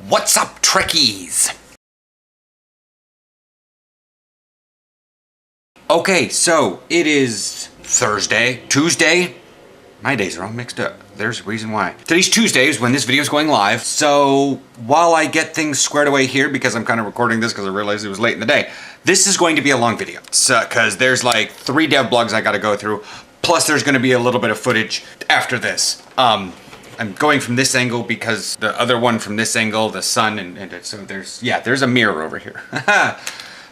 What's up, Trekkies? Okay, so it is Tuesday. My days are all mixed up. There's a reason why. Today's Tuesday is when this video is going live. So while I get things squared away here, because I'm kind of recording this because I realized it was late in the day, this is going to be a long video. So, because there's like 3 dev blogs I got to go through. Plus there's going to be a little bit of footage after this. I'm going from this angle because the other one from this angle, the sun, and so there's a mirror over here.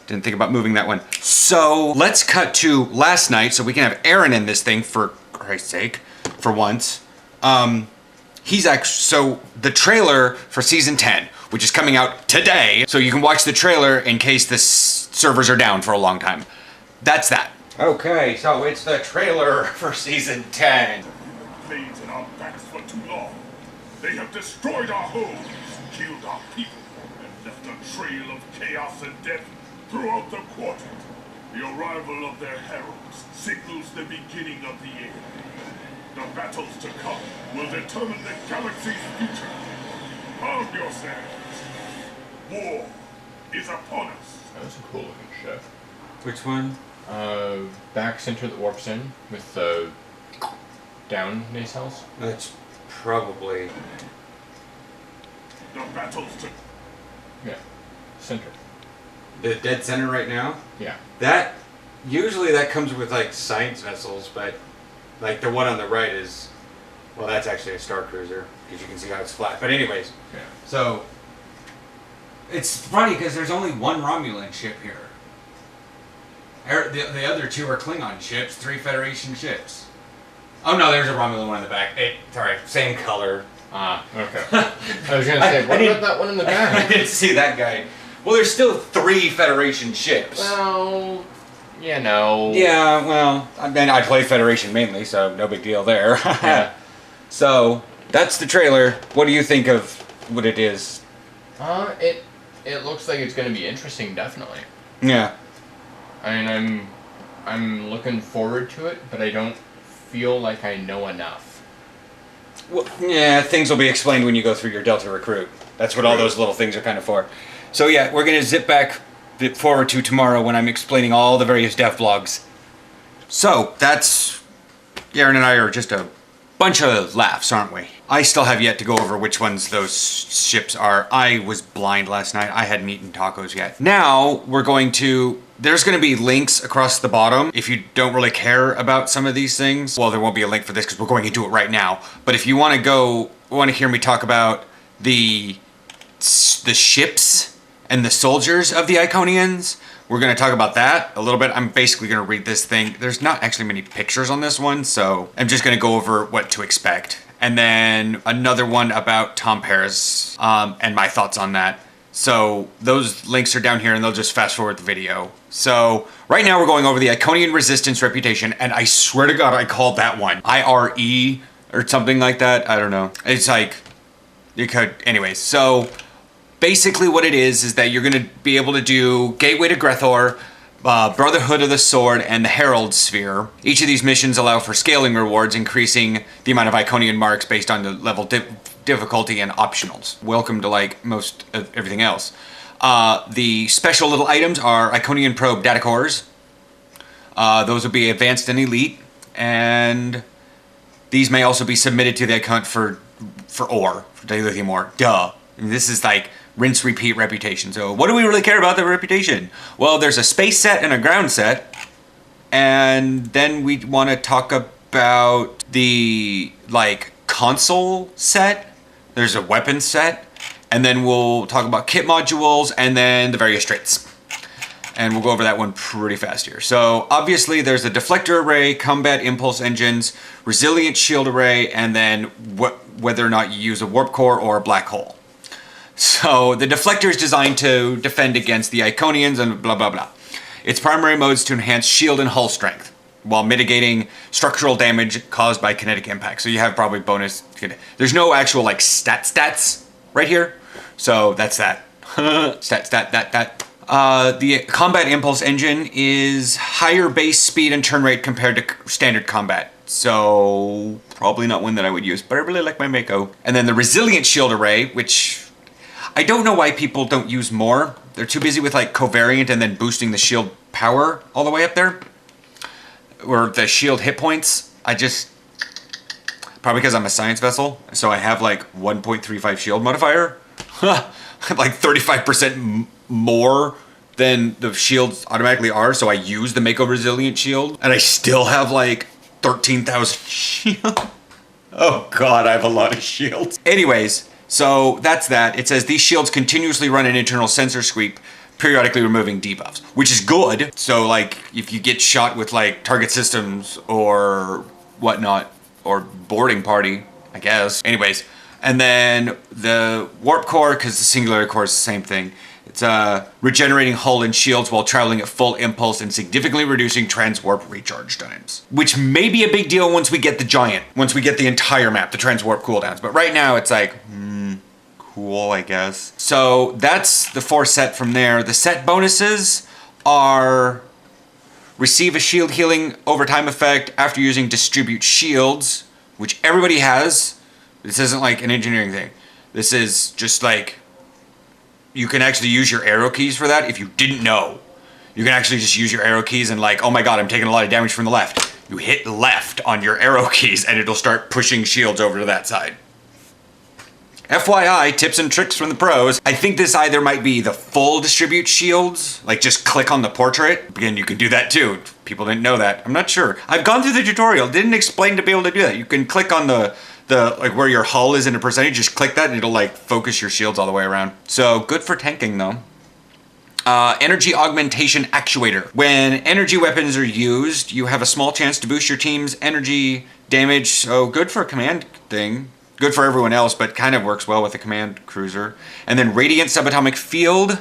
Didn't think about moving that one. So let's cut to last night so we can have Aaron in this thing, for Christ's sake, for once. So the trailer for season 10, which is coming out today, so you can watch the trailer in case the servers are down for a long time. That's that. Okay, so it's the trailer for season 10. Blades in our backs for too long. They have destroyed our homes, killed our people, and left a trail of chaos and death throughout the quadrant. The arrival of their heralds signals the beginning of the end. The battles to come will determine the galaxy's future. Arm yourselves. War is upon us. That was a cool looking ship. Which one? Back center that warps in with the down nacelles. That's probably... The battles to... Yeah. Center. The dead center right now? Yeah. Usually that comes with like science vessels, but like the one on the right is, well, that's actually a Star Cruiser, because you can see how it's flat. But anyways, Yeah. So it's funny because there's only one Romulan ship here. The other 2 are Klingon ships, 3 Federation ships. Oh no, there's a Romulan one in the back. Sorry, same color. Okay. I was gonna say, what about that one in the I back? didn't see that guy. Well, there's still 3 Federation ships. Well, you know. Yeah, well, I mean, I play Federation mainly, so no big deal there. Yeah. So, that's the trailer. What do you think of what it is? It looks like it's gonna be interesting, definitely. Yeah. I mean, I'm looking forward to it, but I don't feel like I know enough. Well, yeah, things will be explained when you go through your Delta Recruit. That's what all those little things are kind of for. So yeah, we're going to zip back forward to tomorrow when I'm explaining all the various dev blogs. So that's... Aaron and I are just a bunch of laughs, aren't we? I still have yet to go over which ones those ships are. I was blind last night. I hadn't eaten tacos yet. Now we're going to... There's going to be links across the bottom if you don't really care about some of these things. Well, there won't be a link for this because we're going into it right now. But if you want to hear me talk about the ships and the soldiers of the Iconians, we're going to talk about that a little bit. I'm basically going to read this thing. There's not actually many pictures on this one, so I'm just going to go over what to expect. And then another one about Tom Paris and my thoughts on that. So those links are down here, and they'll just fast forward the video. So right now we're going over the Iconian Resistance reputation, and I swear to God I called that one IRE or something like that. I don't know. It's like, you could, anyways. So basically what it is that you're going to be able to do Gateway to Grethor, Brotherhood of the Sword, and the Herald Sphere. Each of these missions allow for scaling rewards, increasing the amount of Iconian marks based on the level difficulty and optionals. Welcome to like most of everything else. The special little items are Iconian Probe data cores. Those will be advanced and elite, and these may also be submitted to the account for ore, for dilithium ore. Duh. And this is like rinse repeat reputation. So what do we really care about the reputation? Well, there's a space set and a ground set, and then we want to talk about the like console set. There's a weapon set, and then we'll talk about kit modules and then the various traits. And we'll go over that one pretty fast here. So obviously there's a deflector array, combat impulse engines, resilient shield array, and then whether or not you use a warp core or a black hole. So the deflector is designed to defend against the Iconians and blah, blah, blah. Its primary mode is to enhance shield and hull strength while mitigating structural damage caused by kinetic impact. So you have probably bonus. There's no actual like stats right here. So that's that. that. The combat impulse engine is higher base speed and turn rate compared to standard combat. So probably not one that I would use, but I really like my Mako. And then the resilient shield array, which I don't know why people don't use more. They're too busy with like covariant and then boosting the shield power all the way up there. Or the shield hit points. Probably because I'm a science vessel, so I have like 1.35 shield modifier. Like 35% more than the shields automatically are, so I use the Mako Resilient shield, and I still have like 13,000 shield. Oh god, I have a lot of shields. Anyways, so that's that. It says these shields continuously run an internal sensor sweep, periodically removing debuffs, which is good. So like if you get shot with like target systems or whatnot, or boarding party, I guess. Anyways, and then the warp core, because the singularity core is the same thing. It's regenerating hull and shields while traveling at full impulse and significantly reducing transwarp recharge times. Which may be a big deal once we get the giant, once we get the entire map, the transwarp cooldowns. But right now it's like, cool, I guess. So that's the 4 set from there. The set bonuses are receive a shield healing over time effect after using distribute shields, which everybody has. This isn't like an engineering thing. This is just like, you can actually use your arrow keys for that if you didn't know. You can actually just use your arrow keys and like, oh my god, I'm taking a lot of damage from the left. You hit left on your arrow keys and it'll start pushing shields over to that side. FYI, tips and tricks from the pros. I think this either might be the full distribute shields, like just click on the portrait. Again, you can do that too. People didn't know that. I'm not sure. I've gone through the tutorial. Didn't explain to be able to do that. You can click on the like where your hull is in a percentage, just click that and it'll like focus your shields all the way around. So good for tanking though. Energy augmentation actuator. When energy weapons are used, you have a small chance to boost your team's energy damage. So good for a command thing. Good for everyone else, but kind of works well with the command cruiser. And then radiant subatomic field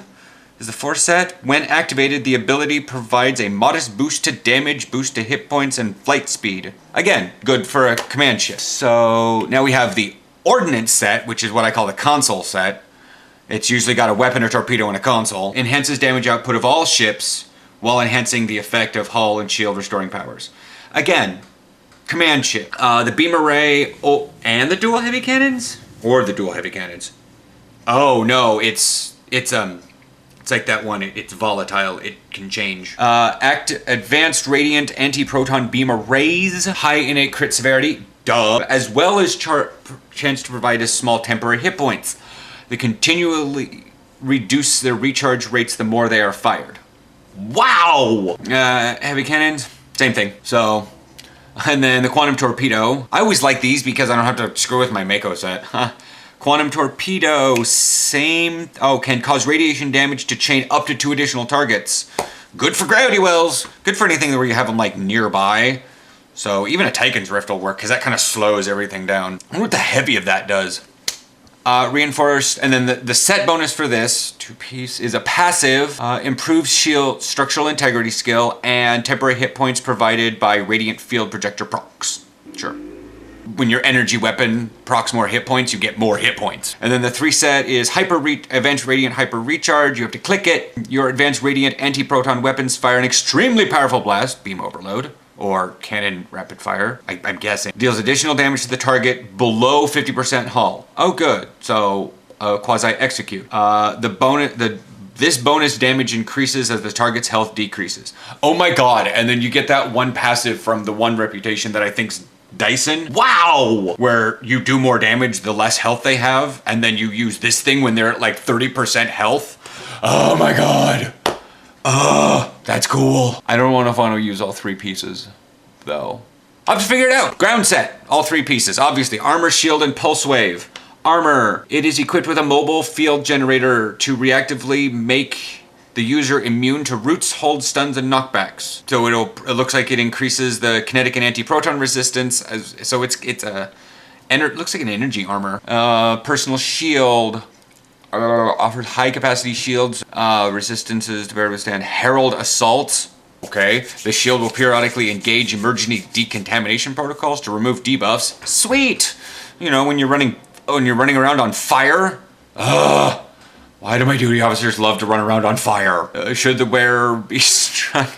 is the 4th set. When activated, the ability provides a modest boost to damage, boost to hit points, and flight speed. Again, good for a command ship. So now we have the ordnance set, which is what I call the console set. It's usually got a weapon or torpedo and a console. Enhances damage output of all ships while enhancing the effect of hull and shield restoring powers. Again, command ship. The beam array, and the dual heavy cannons? Or the dual heavy cannons. Oh no, it's like that one, it's volatile, it can change. Advanced radiant anti-proton beam arrays, high innate crit severity, duh, as well as chance to provide us small temporary hit points. They continually reduce their recharge rates the more they are fired. Wow! Heavy cannons, same thing. So, and then the quantum torpedo. I always like these because I don't have to screw with my Mako set. Quantum torpedo, same. Oh, can cause radiation damage to chain up to 2 additional targets. Good for gravity wells. Good for anything where you have them like nearby. So even a Titan's Rift will work because that kind of slows everything down. I wonder what the heavy of that does. Reinforced, and then the set bonus for this 2-piece is a passive, improves shield structural integrity skill and temporary hit points provided by radiant field projector procs. Sure. When your energy weapon procs more hit points, you get more hit points. And then the 3 set is Advanced Radiant Hyper Recharge. You have to click it. Your Advanced Radiant Anti-Proton weapons fire an extremely powerful blast, Beam Overload, or Cannon Rapid Fire, I'm guessing. Deals additional damage to the target below 50% hull. Oh good, so quasi-execute. This bonus damage increases as the target's health decreases. Oh my god, and then you get that one passive from the one reputation that I think's Dyson. Wow! Where you do more damage the less health they have, and then you use this thing when they're at like 30% health. Oh my god! That's cool. I don't know if I want to use all 3 pieces, though. I'll have to figure it out. Ground set, all 3 pieces. Obviously, armor, shield, and pulse wave. Armor. It is equipped with a mobile field generator to reactively make the user immune to roots, holds, stuns, and knockbacks. So it looks like it increases the kinetic and anti-proton resistance. So it looks like an energy armor. Personal shield. Offers high capacity shields, resistances to bear withstand Herald assaults. Okay, the shield will periodically engage emergency decontamination protocols to remove debuffs. Sweet. You know, when you're running around on fire. Why do my duty officers love to run around on fire? Should the wearer be struck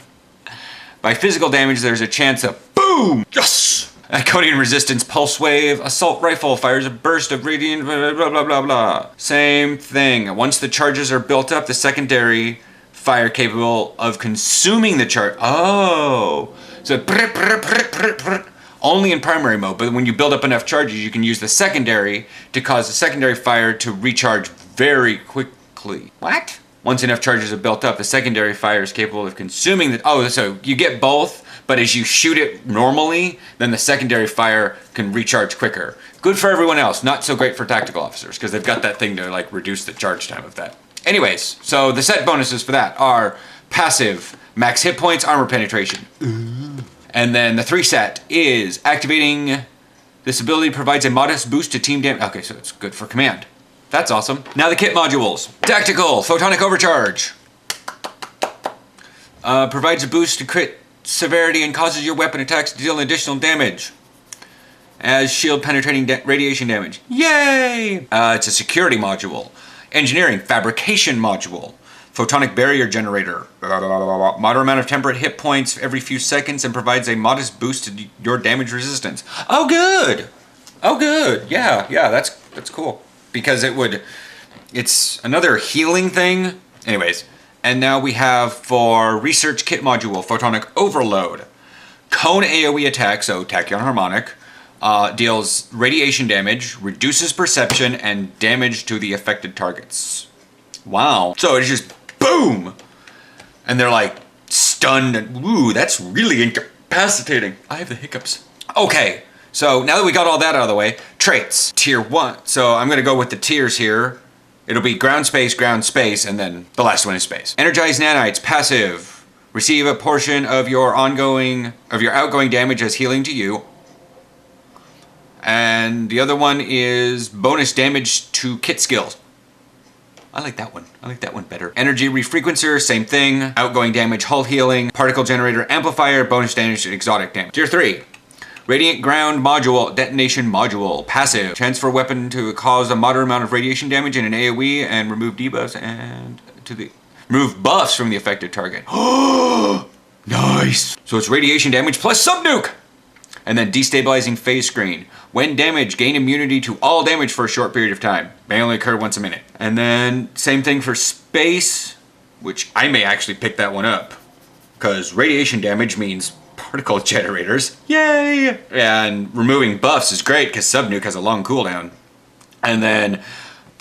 by physical damage, there's a chance of boom. Yes. Iconian Resistance Pulse Wave Assault Rifle fires a burst of radiant blah blah blah blah blah. Same thing. Once the charges are built up, the secondary fire capable of consuming the charge. Oh, so only in primary mode, but when you build up enough charges, you can use the secondary to cause the secondary fire to recharge very quickly. What? Once enough charges are built up, the secondary fire is capable of consuming the... Oh, so you get both, but as you shoot it normally, then the secondary fire can recharge quicker. Good for everyone else, not so great for tactical officers, because they've got that thing to like reduce the charge time of that. Anyways, so the set bonuses for that are passive, max hit points, armor penetration. And then the 3 set is activating this ability provides a modest boost to team damage. Okay, so it's good for command. That's awesome. Now the kit modules. Tactical, photonic overcharge. Provides a boost to crit severity and causes your weapon attacks to deal additional damage. As shield penetrating radiation damage. Yay! It's a security module. Engineering, fabrication module. Photonic barrier generator. Moderate amount of temperate hit points every few seconds and provides a modest boost to your damage resistance. Oh, good. Oh, good. Yeah, that's cool. Because it's another healing thing. Anyways, and now we have for research kit module, photonic overload. Cone AoE attack, so tachyon harmonic, deals radiation damage, reduces perception, and damage to the affected targets. Wow. So it's just boom! And they're like stunned and ooh, that's really incapacitating. I have the hiccups. Okay, so now that we got all that out of the way, traits. Tier 1. So I'm gonna go with the tiers here. It'll be ground, space, and then the last one is space. Energized nanites, passive. Receive a portion of your outgoing damage as healing to you. And the other one is bonus damage to kit skills. I like that one. I like that one better. Energy refrequencer, same thing. Outgoing damage, hull healing. Particle generator amplifier, bonus damage, exotic damage. Tier 3. Radiant ground module, detonation module, passive. Transfer weapon to cause a moderate amount of radiation damage in an AoE and remove debuffs and remove buffs from the affected target. Oh, nice. So it's radiation damage plus subnuke. And then destabilizing phase screen. When damaged, gain immunity to all damage for a short period of time. May only occur once a minute. And then same thing for space, which I may actually pick that one up. Because radiation damage means particle generators. Yay! And removing buffs is great because subnuke has a long cooldown. And then,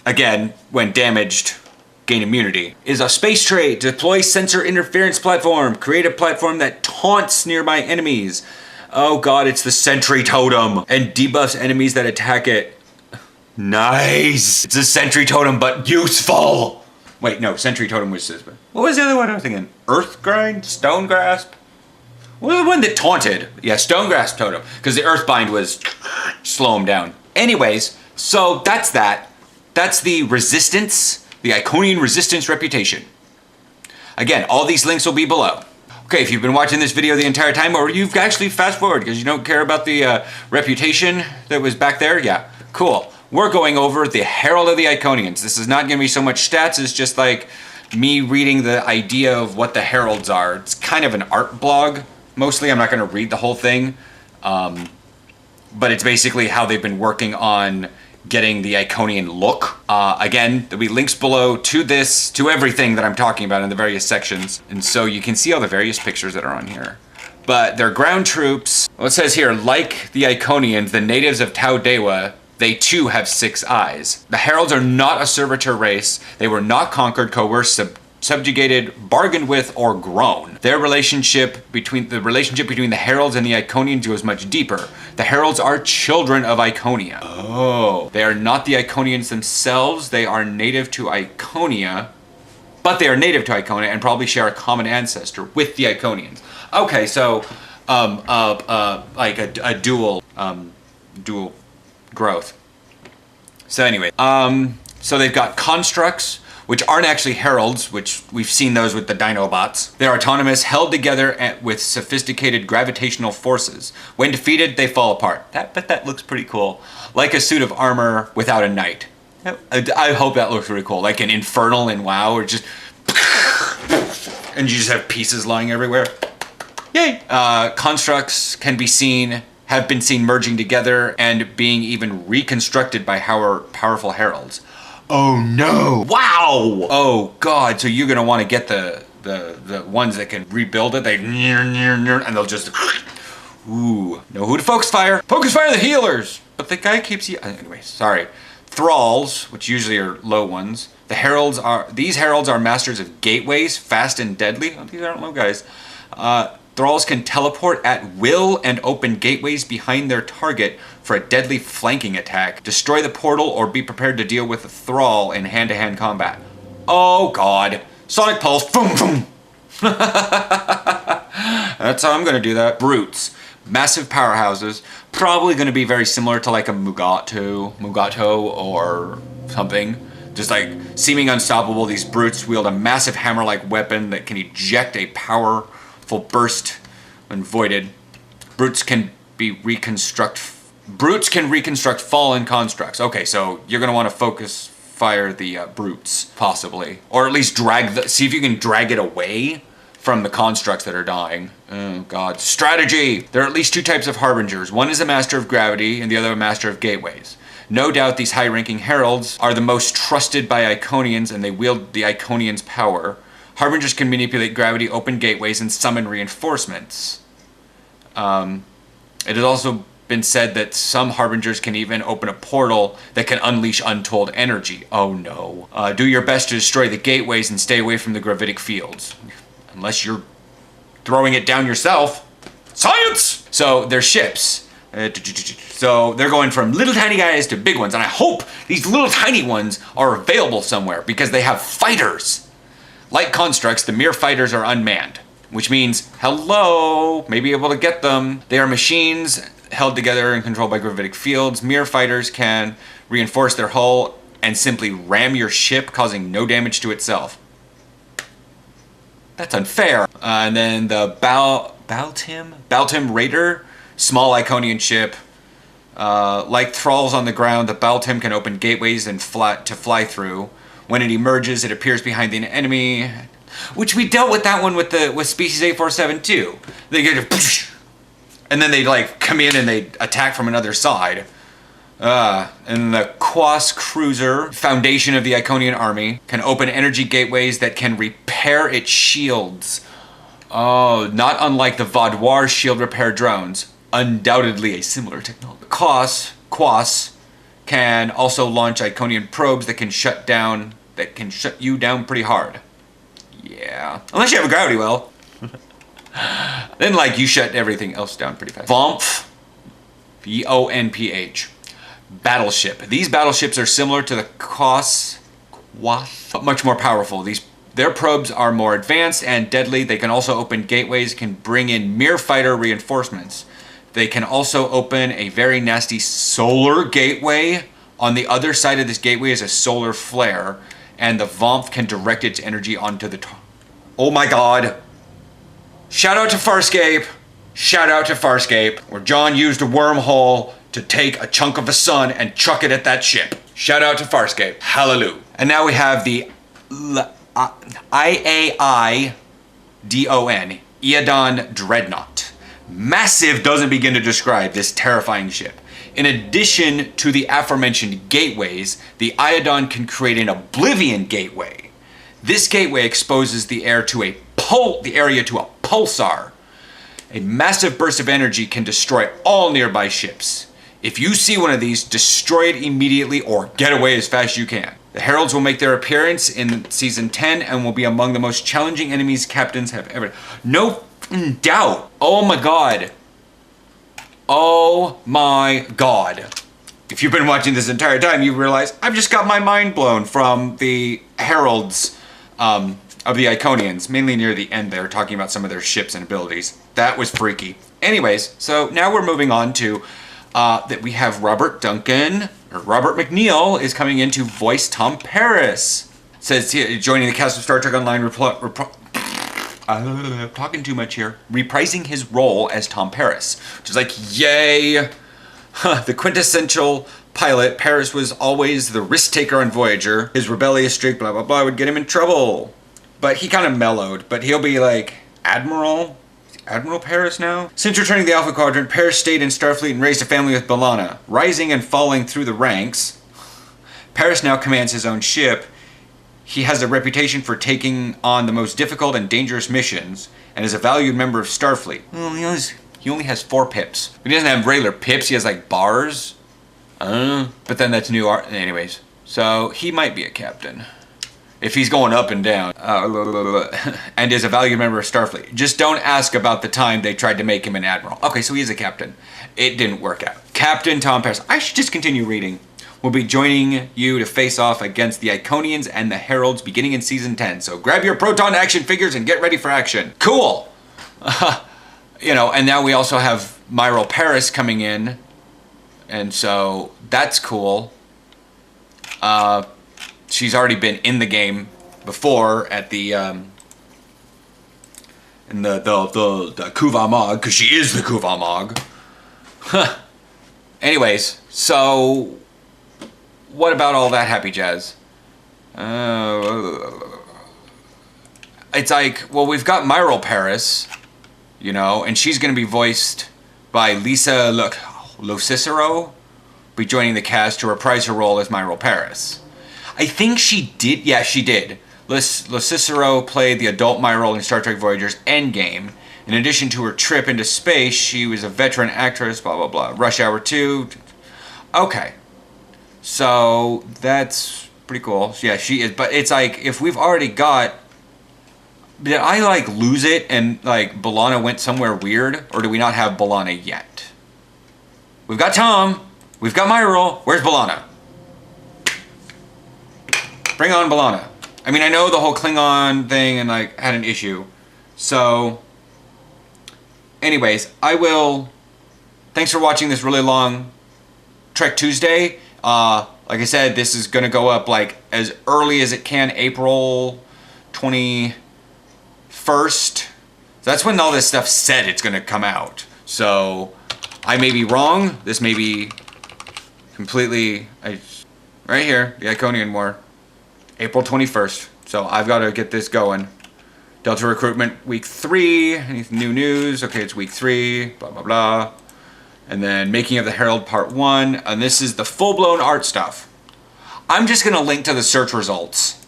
again, when damaged, gain immunity. Is a space trait. Deploy sensor interference platform. Create a platform that taunts nearby enemies. Oh god, it's the sentry totem. And debuffs enemies that attack it. Nice! It's a sentry totem, but useful! Wait, no, sentry totem was this. What was the other one I was thinking? Earth grind? Stone grasp? What was the one that taunted? Yeah, stone grasp totem. Because the earth bind was slow him down. Anyways, so that's that. That's the resistance, the Iconian Resistance reputation. Again, all these links will be below. Okay, if you've been watching this video the entire time, or you've actually fast forward because you don't care about the reputation that was back there, yeah, cool. We're going over the Herald of the Iconians. This is not going to be so much stats, it's just like me reading the idea of what the Heralds are. It's kind of an art blog, mostly. I'm not going to read the whole thing, but it's basically how they've been working on getting the Iconian look. Again, there'll be links below to this, to everything that I'm talking about in the various sections. And so you can see all the various pictures that are on here. But they're ground troops. Well, it says here, like the Iconians, the natives of Tau Dewa, they too have 6 eyes. The Heralds are not a servitor race. They were not conquered, coerced, subjugated, bargained with, or grown. The relationship between the Heralds and the Iconians goes much deeper. The Heralds are children of Iconia. Oh. They are not the Iconians themselves. They are native to Iconia, but they are native to Iconia and probably share a common ancestor with the Iconians. Okay, so, like a dual growth. So anyway, so they've got constructs, which aren't actually heralds, which we've seen those with the Dinobots. They're autonomous, held together with sophisticated gravitational forces. When defeated, they fall apart. But that looks pretty cool. Like a suit of armor without a knight. I hope that looks really cool. Like an Infernal in WoW, or just... and you just have pieces lying everywhere. Yay! Constructs can be seen have been seen merging together and being even reconstructed by powerful heralds. Oh no! Wow! Oh god! So you're gonna want to get the ones that can rebuild it. And they'll just ooh. Know who to focus fire? Focus fire the healers. But the guy keeps anyway. Sorry. Thralls, which usually are low ones. These heralds are masters of gateways, fast and deadly. Oh, these aren't low guys. Thralls can teleport at will and open gateways behind their target for a deadly flanking attack. Destroy the portal or be prepared to deal with a thrall in hand-to-hand combat. Oh god. Sonic Pulse. Boom, boom. That's how I'm going to do that. Brutes. Massive powerhouses. Probably going to be very similar to like a Mugato or something. Just like seeming unstoppable, these brutes wield a massive hammer-like weapon that can eject a powerful burst when voided. Brutes can reconstruct fallen constructs. Okay, so you're gonna want to focus fire the brutes, possibly, or at least see if you can drag it away from the constructs that are dying. Oh god. Strategy! There are at least two types of harbingers. One is a master of gravity and the other a master of gateways. No doubt these high-ranking heralds are the most trusted by Iconians and they wield the Iconians' power. Harbingers can manipulate gravity, open gateways, and summon reinforcements. It has also been said that some harbingers can even open a portal that can unleash untold energy. Oh no. Do your best to destroy the gateways and stay away from the gravitic fields. Unless you're throwing it down yourself. Science! So, they're ships. So they're going from little tiny guys to big ones, and I hope these little tiny ones are available somewhere because they have fighters. Like constructs, the mere fighters are unmanned, which means, hello, may be able to get them. They are machines held together and controlled by gravitic fields. Mere fighters can reinforce their hull and simply ram your ship, causing no damage to itself. That's unfair. And then the Baltim Raider. Small Iconian ship. Like thralls on the ground, the Baltim can open gateways and fly through. When it emerges, it appears behind the enemy, which we dealt with that one with Species 8472. They get and then they like come in and they attack from another side. And the Quas Cruiser, foundation of the Iconian army, can open energy gateways that can repair its shields. Oh, not unlike the Vaudoir shield repair drones. Undoubtedly a similar technology. Quas can also launch Iconian probes that can shut you down pretty hard. Yeah. Unless you have a gravity well. Then like you shut everything else down pretty fast. VONPH. VONPH. Battleship. These battleships are similar to the Quas, but much more powerful. Their probes are more advanced and deadly. They can also open gateways, can bring in mere fighter reinforcements. They can also open a very nasty solar gateway. On the other side of this gateway is a solar flare, and the VONPH can direct its energy onto the oh my god. Shout out to Farscape. Shout out to Farscape, where John used a wormhole to take a chunk of the sun and chuck it at that ship. Shout out to Farscape. Hallelujah. And now we have the IAIDON, Iadon Dreadnought. Massive doesn't begin to describe this terrifying ship. In addition to the aforementioned gateways, the Iadon can create an Oblivion gateway. This gateway exposes the area to a pulsar. A massive burst of energy can destroy all nearby ships. If you see one of these, destroy it immediately or get away as fast as you can. The Heralds will make their appearance in Season 10 and will be among the most challenging enemies captains have ever... No doubt. Oh my god. Oh my god. If you've been watching this entire time, you realize I've just got my mind blown from the Heralds of the Iconians, mainly near the end there, talking about some of their ships and abilities. That was freaky. Anyways, so now we're moving on to that we have Robert McNeil is coming in to voice Tom Paris. Says here, joining the cast of Star Trek Online, talking too much here. Reprising his role as Tom Paris, which is like, yay! The quintessential pilot, Paris was always the risk taker on Voyager. His rebellious streak, blah blah blah, would get him in trouble. But he kind of mellowed. But he'll be like Admiral. Admiral Paris now? Since returning to the Alpha Quadrant, Paris stayed in Starfleet and raised a family with B'Elanna. Rising and falling through the ranks, Paris now commands his own ship. He has a reputation for taking on the most difficult and dangerous missions, and is a valued member of Starfleet. Well, he only has 4 pips. He doesn't have regular pips, he has like bars. But then that's new art. Anyways, so he might be a captain. If he's going up and down. And is a valued member of Starfleet. Just don't ask about the time they tried to make him an admiral. Okay, so he is a captain. It didn't work out. Captain Tom Paris. I should just continue reading. Will be joining you to face off against the Iconians and the Heralds beginning in season 10. So grab your proton action figures and get ready for action. Cool! You know, and now we also have Myral Paris coming in. And so that's cool. She's already been in the game before at the in the Kuva Mog, because she is the Kuva Mog. Huh. Anyways, so what about all that happy jazz? It's like, well, we've got Myral Paris, you know, and she's going to be voiced by Lisa Locicero, be joining the cast to reprise her role as Myral Paris. I think she did, yeah, she did. Locicero played the adult Myral in Star Trek Voyager's Endgame. In addition to her trip into space, she was a veteran actress, blah, blah, blah. Rush Hour 2. Okay. So, that's pretty cool. Yeah, she is. But it's like, if we've already got... Did I, like, lose it and, like, B'Elanna went somewhere weird? Or do we not have B'Elanna yet? We've got Tom. We've got Myral. Where's B'Elanna? Bring on B'Elanna. I mean, I know the whole Klingon thing and, like, had an issue. So... Anyways, I will... Thanks for watching this really long Trek Tuesday. Like I said, this is going to go up like as early as it can, April 21st. That's when all this stuff said it's going to come out. So I may be wrong. This may be completely... right here, the Iconian War. April 21st. So I've got to get this going. Delta recruitment week 3. Any new news? Okay, it's week 3. Blah, blah, blah. And then making of the Herald part 1. And this is the full-blown art stuff. I'm just going to link to the search results.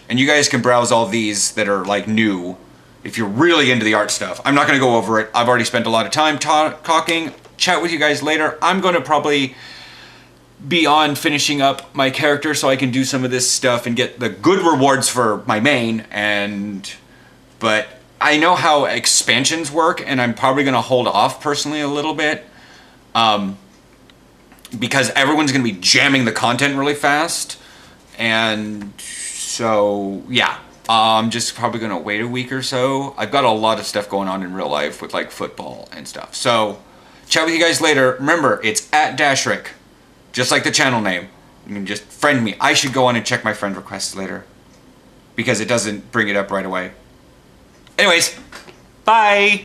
And you guys can browse all these that are like new. If you're really into the art stuff. I'm not going to go over it. I've already spent a lot of time talking. Chat with you guys later. I'm going to probably be on finishing up my character so I can do some of this stuff and get the good rewards for my main. But I know how expansions work, and I'm probably going to hold off personally a little bit. Because everyone's going to be jamming the content really fast. And so, yeah. I'm just probably going to wait a week or so. I've got a lot of stuff going on in real life with like football and stuff. So, chat with you guys later. Remember, it's @Dashrick. Just like the channel name. You can just friend me. I should go on and check my friend requests later. Because it doesn't bring it up right away. Anyways, bye!